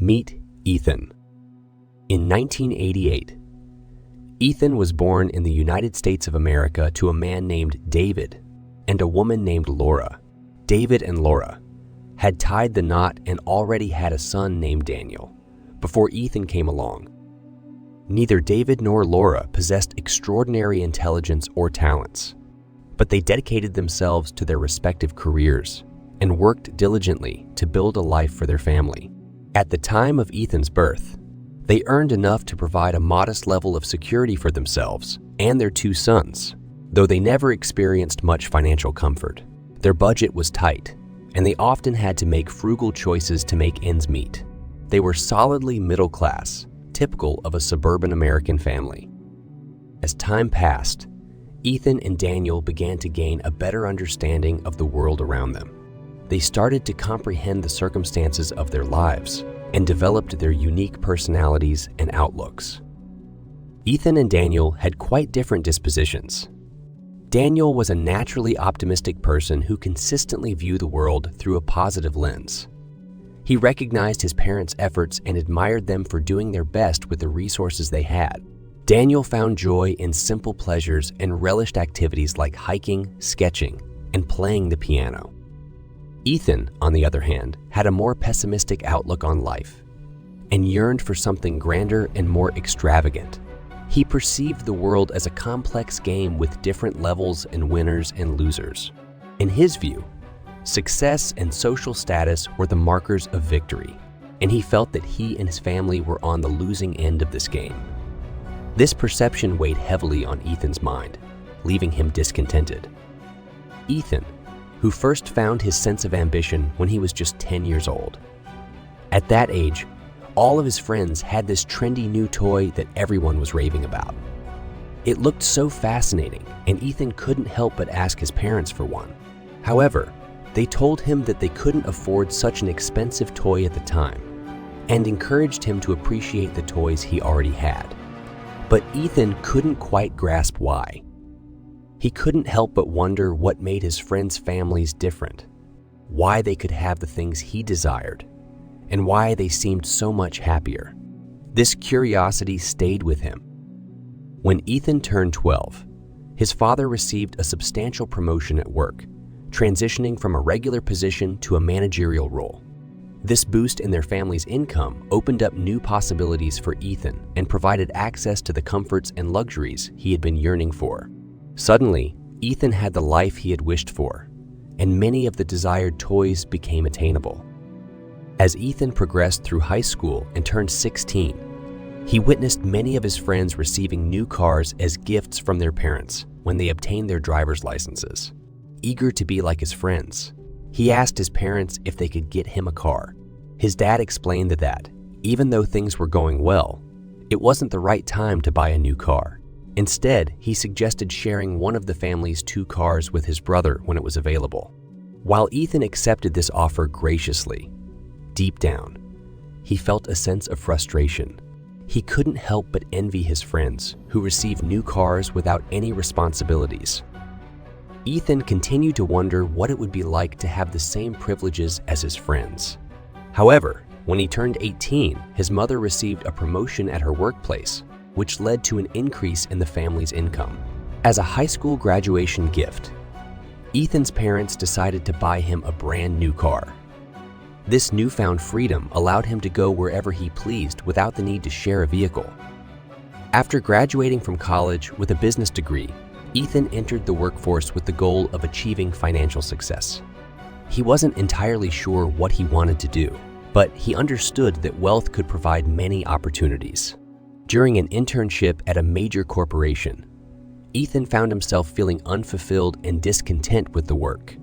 Meet Ethan. In 1988, Ethan was born in the United States of America to a man named David and a woman named Laura. David and Laura had tied the knot and already had a son named Daniel before Ethan came along. Neither David nor Laura possessed extraordinary intelligence or talents, but they dedicated themselves to their respective careers and worked diligently to build a life for their family. At the time of Ethan's birth, they earned enough to provide a modest level of security for themselves and their two sons, though they never experienced much financial comfort. Their budget was tight, and they often had to make frugal choices to make ends meet. They were solidly middle class, typical of a suburban American family. As time passed, Ethan and Daniel began to gain a better understanding of the world around them. They started to comprehend the circumstances of their lives and developed their unique personalities and outlooks. Ethan and Daniel had quite different dispositions. Daniel was a naturally optimistic person who consistently viewed the world through a positive lens. He recognized his parents' efforts and admired them for doing their best with the resources they had. Daniel found joy in simple pleasures and relished activities like hiking, sketching, and playing the piano. Ethan, on the other hand, had a more pessimistic outlook on life and yearned for something grander and more extravagant. He perceived the world as a complex game with different levels and winners and losers. In his view, success and social status were the markers of victory, and he felt that he and his family were on the losing end of this game. This perception weighed heavily on Ethan's mind, leaving him discontented. Ethan, who first found his sense of ambition when he was just 10 years old. At that age, all of his friends had this trendy new toy that everyone was raving about. It looked so fascinating, and Ethan couldn't help but ask his parents for one. However, they told him that they couldn't afford such an expensive toy at the time and encouraged him to appreciate the toys he already had. But Ethan couldn't quite grasp why. He couldn't help but wonder what made his friends' families different, why they could have the things he desired, and why they seemed so much happier. This curiosity stayed with him. When Ethan turned 12, his father received a substantial promotion at work, transitioning from a regular position to a managerial role. This boost in their family's income opened up new possibilities for Ethan and provided access to the comforts and luxuries he had been yearning for. Suddenly, Ethan had the life he had wished for, and many of the desired toys became attainable. As Ethan progressed through high school and turned 16, he witnessed many of his friends receiving new cars as gifts from their parents when they obtained their driver's licenses. Eager to be like his friends, he asked his parents if they could get him a car. His dad explained that, even though things were going well, it wasn't the right time to buy a new car. Instead, he suggested sharing one of the family's 2 cars with his brother when it was available. While Ethan accepted this offer graciously, deep down, he felt a sense of frustration. He couldn't help but envy his friends who received new cars without any responsibilities. Ethan continued to wonder what it would be like to have the same privileges as his friends. However, when he turned 18, his mother received a promotion at her workplace, which led to an increase in the family's income. As a high school graduation gift, Ethan's parents decided to buy him a brand new car. This newfound freedom allowed him to go wherever he pleased without the need to share a vehicle. After graduating from college with a business degree, Ethan entered the workforce with the goal of achieving financial success. He wasn't entirely sure what he wanted to do, but he understood that wealth could provide many opportunities. During an internship at a major corporation, Ethan found himself feeling unfulfilled and discontent with the work,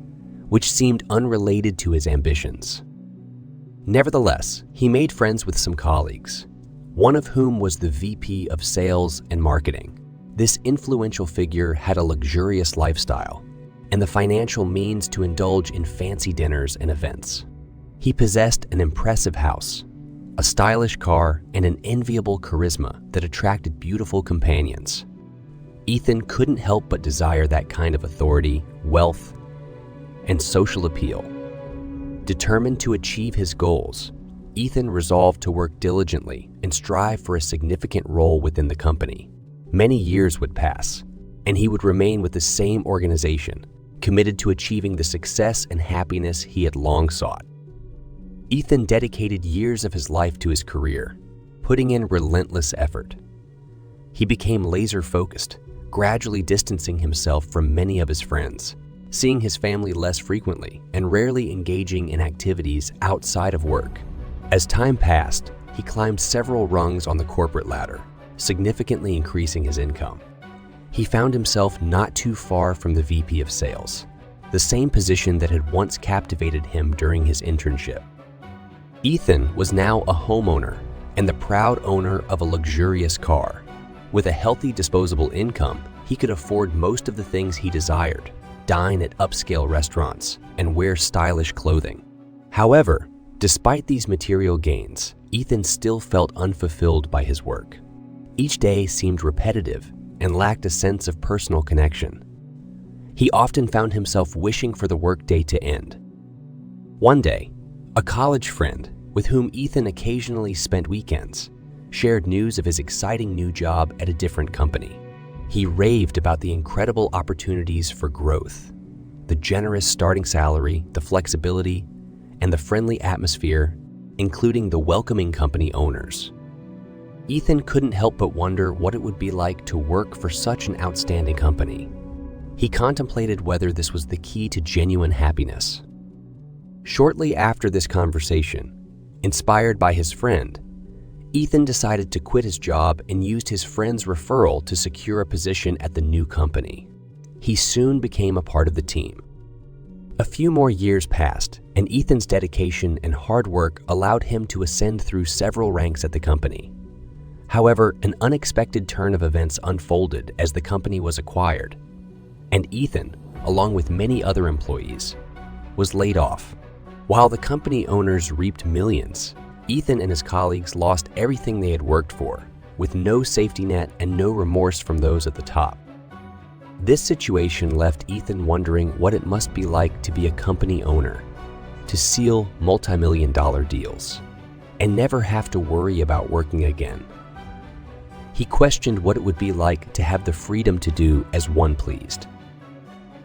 which seemed unrelated to his ambitions. Nevertheless, he made friends with some colleagues, one of whom was the VP of Sales and Marketing. This influential figure had a luxurious lifestyle and the financial means to indulge in fancy dinners and events. He possessed an impressive house, a stylish car, and an enviable charisma that attracted beautiful companions. Ethan couldn't help but desire that kind of authority, wealth, and social appeal. Determined to achieve his goals, Ethan resolved to work diligently and strive for a significant role within the company. Many years would pass, and he would remain with the same organization, committed to achieving the success and happiness he had long sought. Ethan dedicated years of his life to his career, putting in relentless effort. He became laser-focused, gradually distancing himself from many of his friends, seeing his family less frequently and rarely engaging in activities outside of work. As time passed, he climbed several rungs on the corporate ladder, significantly increasing his income. He found himself not too far from the VP of Sales, the same position that had once captivated him during his internship. Ethan was now a homeowner and the proud owner of a luxurious car. With a healthy disposable income, he could afford most of the things he desired, dine at upscale restaurants, and wear stylish clothing. However, despite these material gains, Ethan still felt unfulfilled by his work. Each day seemed repetitive and lacked a sense of personal connection. He often found himself wishing for the workday to end. One day, a college friend with whom Ethan occasionally spent weekends shared news of his exciting new job at a different company. He raved about the incredible opportunities for growth, the generous starting salary, the flexibility, and the friendly atmosphere, including the welcoming company owners. Ethan couldn't help but wonder what it would be like to work for such an outstanding company. He contemplated whether this was the key to genuine happiness. Shortly after this conversation, inspired by his friend, Ethan decided to quit his job and used his friend's referral to secure a position at the new company. He soon became a part of the team. A few more years passed, and Ethan's dedication and hard work allowed him to ascend through several ranks at the company. However, an unexpected turn of events unfolded as the company was acquired, and Ethan, along with many other employees, was laid off. While the company owners reaped millions, Ethan and his colleagues lost everything they had worked for, with no safety net and no remorse from those at the top. This situation left Ethan wondering what it must be like to be a company owner, to seal multi-million-dollar deals, and never have to worry about working again. He questioned what it would be like to have the freedom to do as one pleased.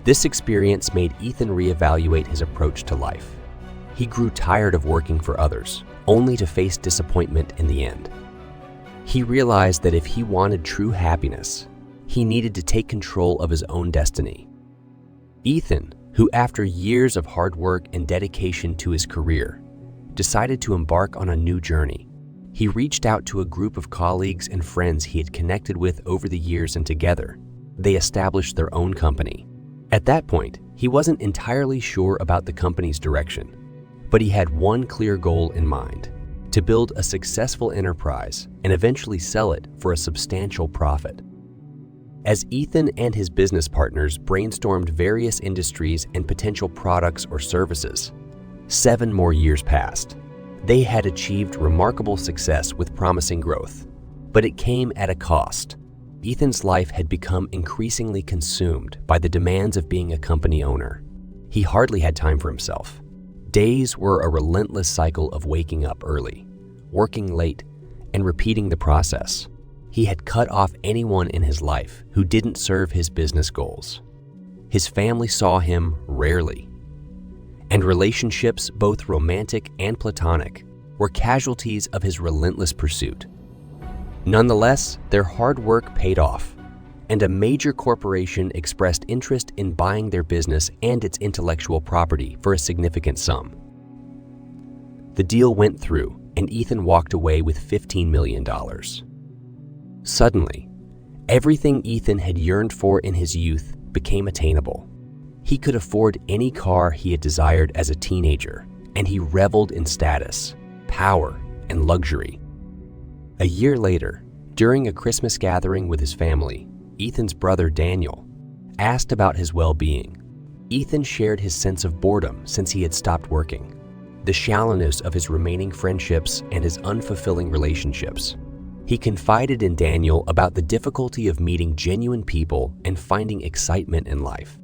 This experience made Ethan reevaluate his approach to life. He grew tired of working for others, only to face disappointment in the end. He realized that if he wanted true happiness, he needed to take control of his own destiny. Ethan, who after years of hard work and dedication to his career, decided to embark on a new journey. He reached out to a group of colleagues and friends he had connected with over the years, and together, they established their own company. At that point, he wasn't entirely sure about the company's direction, but he had one clear goal in mind: to build a successful enterprise and eventually sell it for a substantial profit. As Ethan and his business partners brainstormed various industries and potential products or services, 7 more years passed. They had achieved remarkable success with promising growth, but it came at a cost. Ethan's life had become increasingly consumed by the demands of being a company owner. He hardly had time for himself. Days were a relentless cycle of waking up early, working late, and repeating the process. He had cut off anyone in his life who didn't serve his business goals. His family saw him rarely, and relationships, both romantic and platonic, were casualties of his relentless pursuit. Nonetheless, their hard work paid off, and a major corporation expressed interest in buying their business and its intellectual property for a significant sum. The deal went through, and Ethan walked away with $15 million. Suddenly, everything Ethan had yearned for in his youth became attainable. He could afford any car he had desired as a teenager, and he reveled in status, power, and luxury. A year later, during a Christmas gathering with his family, Ethan's brother Daniel asked about his well-being. Ethan shared his sense of boredom since he had stopped working, the shallowness of his remaining friendships, and his unfulfilling relationships. He confided in Daniel about the difficulty of meeting genuine people and finding excitement in life.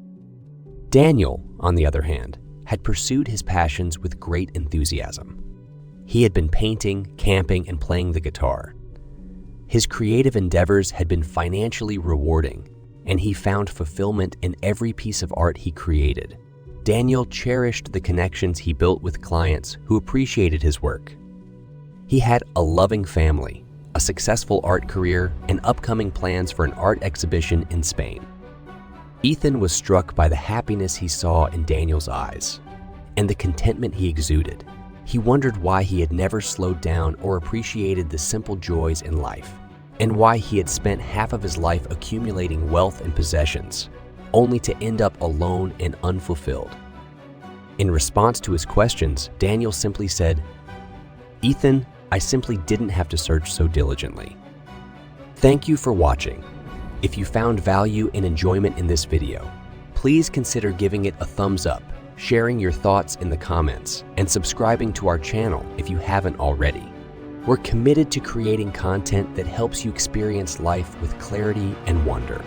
Daniel, on the other hand, had pursued his passions with great enthusiasm. He had been painting, camping, and playing the guitar. His creative endeavors had been financially rewarding, and he found fulfillment in every piece of art he created. Daniel cherished the connections he built with clients who appreciated his work. He had a loving family, a successful art career, and upcoming plans for an art exhibition in Spain. Ethan was struck by the happiness he saw in Daniel's eyes and the contentment he exuded. He wondered why he had never slowed down or appreciated the simple joys in life, and why he had spent half of his life accumulating wealth and possessions, only to end up alone and unfulfilled. In response to his questions, Daniel simply said, "Ethan, I simply didn't have to search so diligently." Thank you for watching. If you found value and enjoyment in this video, please consider giving it a thumbs up, sharing your thoughts in the comments, and subscribing to our channel if you haven't already. We're committed to creating content that helps you experience life with clarity and wonder.